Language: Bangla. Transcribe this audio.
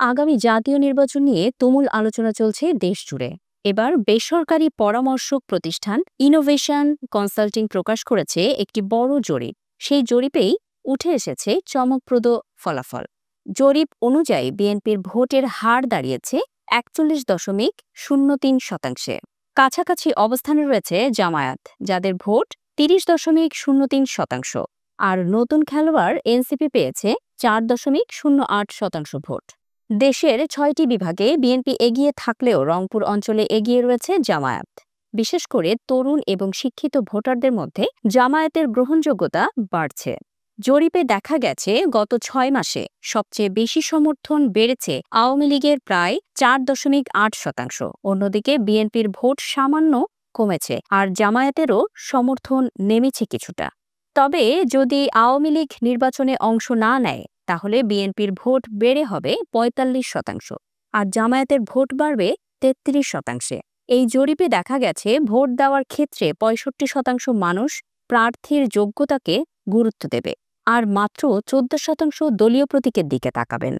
আগামী জাতীয় নির্বাচন নিয়ে তুমুল আলোচনা চলছে দেশ জুড়ে। এবার বেসরকারি পরামর্শক প্রতিষ্ঠান ইনোভেশন কনসাল্টিং প্রকাশ করেছে একটি বড় জরিপ। সেই জরিপেই উঠে এসেছে চমকপ্রদ ফলাফল। জরিপ অনুযায়ী বিএনপির ভোটের হার দাঁড়িয়েছে 41.03%। কাছাকাছি অবস্থানে রয়েছে জামায়াত, যাদের ভোট 30.03%। আর নতুন খেলোয়াড় এনসিপি পেয়েছে 4.08% ভোট। দেশের 6টি বিভাগে বিএনপি এগিয়ে থাকলেও রংপুর অঞ্চলে এগিয়ে রয়েছে জামায়াত। বিশেষ করে তরুণ এবং শিক্ষিত ভোটারদের মধ্যে জামায়াতের গ্রহণযোগ্যতা বাড়ছে। জরিপে দেখা গেছে গত 6 মাসে সবচেয়ে বেশি সমর্থন বেড়েছে আওয়ামী লীগের প্রায় 4.8%। অন্যদিকে বিএনপির ভোট সামান্য কমেছে আর জামায়াতেরও সমর্থন নেমেছে কিছুটা। তবে যদি আওয়ামী লীগ নির্বাচনে অংশ না নেয় তাহলে বিএনপির ভোট বেড়ে হবে 45% আর জামায়াতের ভোট বাড়বে 33%। এই জরিপে দেখা গেছে ভোট দেওয়ার ক্ষেত্রে 65% মানুষ প্রার্থীর যোগ্যতাকে গুরুত্ব দেবে আর মাত্র 14% দলীয় প্রতীকের দিকে তাকাবেন।